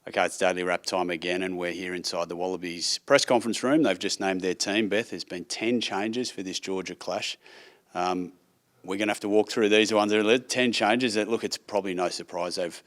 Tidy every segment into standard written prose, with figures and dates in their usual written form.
Okay, it's daily wrap time again, and we're here inside the Wallabies press conference room. They've just named their team. Beth, there's been 10 changes for this Georgia clash. We're going to have to walk through these ones. There are 10 changes. Look, it's probably no surprise they've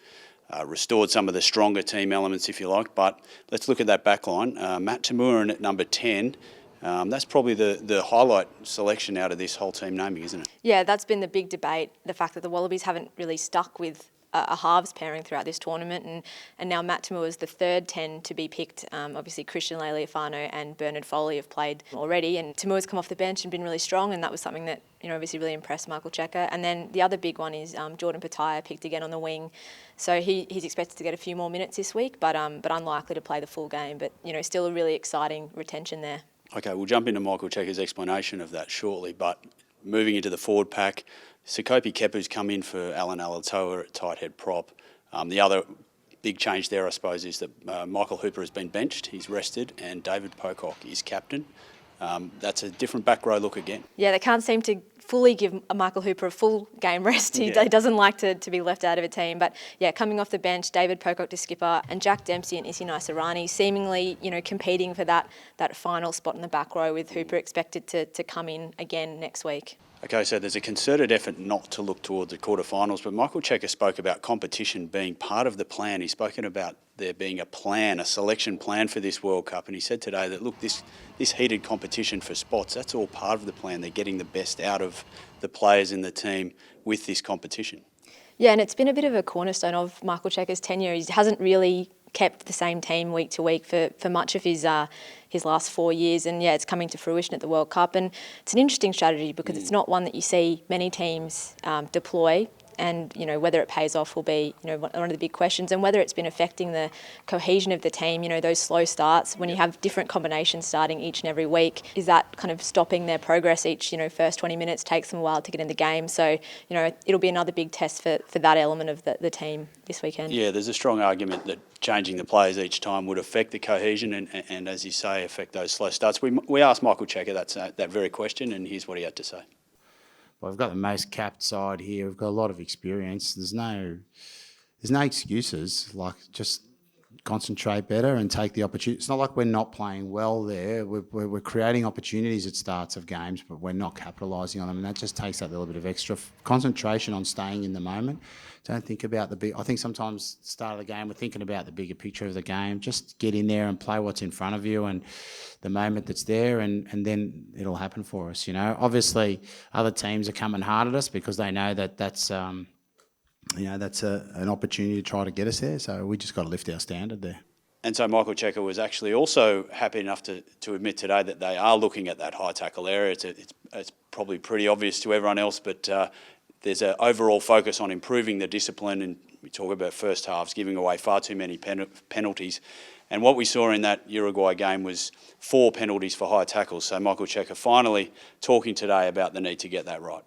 restored some of the stronger team elements, if you like. But let's look at that back line. Matt Tamurin at number 10. That's probably the highlight selection out of this whole team naming, isn't it? Yeah, that's been the big debate, the fact that the Wallabies haven't really stuck with a halves pairing throughout this tournament, and now Matt Tamuir is the third 10 to be picked. Obviously Christian Lealiifano and Bernard Foley have played already, and Tamuir's come off the bench and been really strong, and that was something that obviously really impressed Michael Cheika. And then the other big one is Jordan Petaia picked again on the wing, so he's expected to get a few more minutes this week, but unlikely to play the full game. But still a really exciting retention there. Okay, we'll jump into Michael Cheika's explanation of that shortly, but moving into the forward pack, Sekope Kepu's come in for Alan Alatoa at tight head prop. The other big change there, I suppose, is that Michael Hooper has been benched. He's rested, and David Pocock is captain. That's a different back row look again. Yeah, they can't seem to fully give Michael Hooper a full game rest. He doesn't like to be left out of a team. But yeah, coming off the bench, David Pocock to skipper, and Jack Dempsey and Isi Naisarani seemingly, competing for that final spot in the back row, with Hooper expected to come in again next week. Okay, so there's a concerted effort not to look towards the quarterfinals, but Michael Cheika spoke about competition being part of the plan. He's spoken about there being a selection plan for this World Cup, and he said today that, look, this heated competition for spots, that's all part of the plan. They're getting the best out of the players in the team with this competition. Yeah, and it's been a bit of a cornerstone of Michael Cheika's tenure. He hasn't really kept the same team week to week for much of his last 4 years, and it's coming to fruition at the World Cup. And it's an interesting strategy because it's not one that you see many teams deploy. And whether it pays off will be one of the big questions, and whether it's been affecting the cohesion of the team. Those slow starts when you have different combinations starting each and every week, is that kind of stopping their progress each first 20 minutes takes them a while to get in the game. So it'll be another big test for that element of the team this weekend. Yeah, there's a strong argument that changing the players each time would affect the cohesion and as you say, affect those slow starts. We asked Michael Cheika that very question, and here's what he had to say. Well, we've got the most capped side here. We've got a lot of experience. There's no excuses. Like, just concentrate better and take the opportunity. It's not like we're not playing well there. We're creating opportunities at starts of games, but we're not capitalising on them, and that just takes that little bit of extra concentration on staying in the moment. Don't think about the big. I think sometimes at the start of the game we're thinking about the bigger picture of the game. Just get in there and play what's in front of you and the moment that's there, and then it'll happen for us. Obviously other teams are coming hard at us because they know that's an opportunity to try to get us there. So we just got to lift our standard there. And so Michael Cheika was actually also happy enough to admit today that they are looking at that high tackle area. It's probably pretty obvious to everyone else, but there's an overall focus on improving the discipline, and we talk about first halves giving away far too many penalties. And what we saw in that Uruguay game was 4 penalties for high tackles. So Michael Cheika finally talking today about the need to get that right.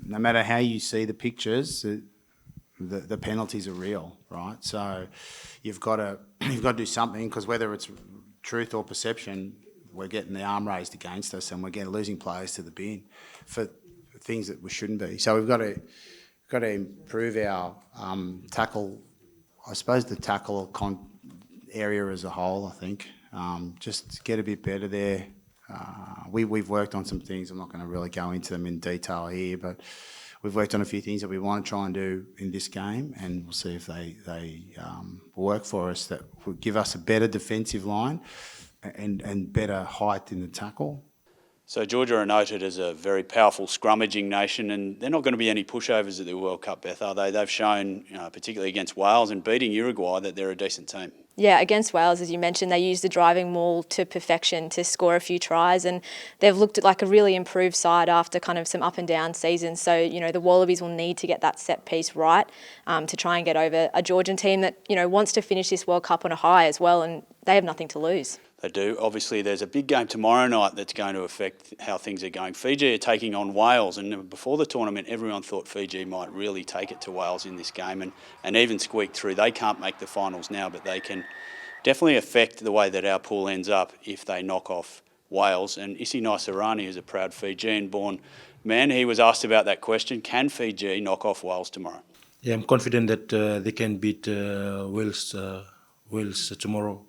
No matter how you see the pictures, the penalties are real, right? So you've got to do something, because whether it's truth or perception, we're getting the arm raised against us, and we're losing players to the bin for things that we shouldn't be. So we've got to improve our tackle. I suppose the tackle area as a whole. I think just get a bit better there. We've worked on some things. I'm not going to really go into them in detail here, but we've worked on a few things that we want to try and do in this game, and we'll see if they work for us. That will give us a better defensive line and better height in the tackle. So Georgia are noted as a very powerful scrummaging nation, and they're not going to be any pushovers at the World Cup, Beth, are they? They've shown, particularly against Wales and beating Uruguay, that they're a decent team. Yeah, against Wales, as you mentioned, they used the driving maul to perfection to score a few tries, and they've looked at like a really improved side after kind of some up and down seasons. So, the Wallabies will need to get that set piece right to try and get over a Georgian team that, wants to finish this World Cup on a high as well, and they have nothing to lose. They do. Obviously, there's a big game tomorrow night that's going to affect how things are going. Fiji are taking on Wales, and before the tournament, everyone thought Fiji might really take it to Wales in this game and even squeak through. They can't make the finals now, but they can definitely affect the way that our pool ends up if they knock off Wales. And Isi Naisarani, who's a proud Fijian-born man, he was asked about that question. Can Fiji knock off Wales tomorrow? Yeah, I'm confident that they can beat Wales Wales tomorrow,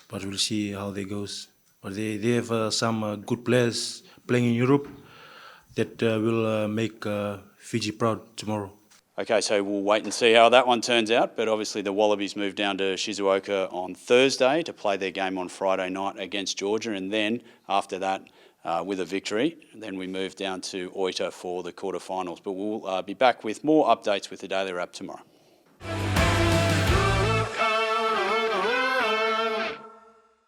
but we'll see how they goes. But they have some good players playing in Europe that will make Fiji proud tomorrow. Okay, so we'll wait and see how that one turns out. But obviously the Wallabies move down to Shizuoka on Thursday to play their game on Friday night against Georgia. And then after that, with a victory, then we move down to Oita for the quarterfinals. But we'll be back with more updates with the Daily Wrap tomorrow.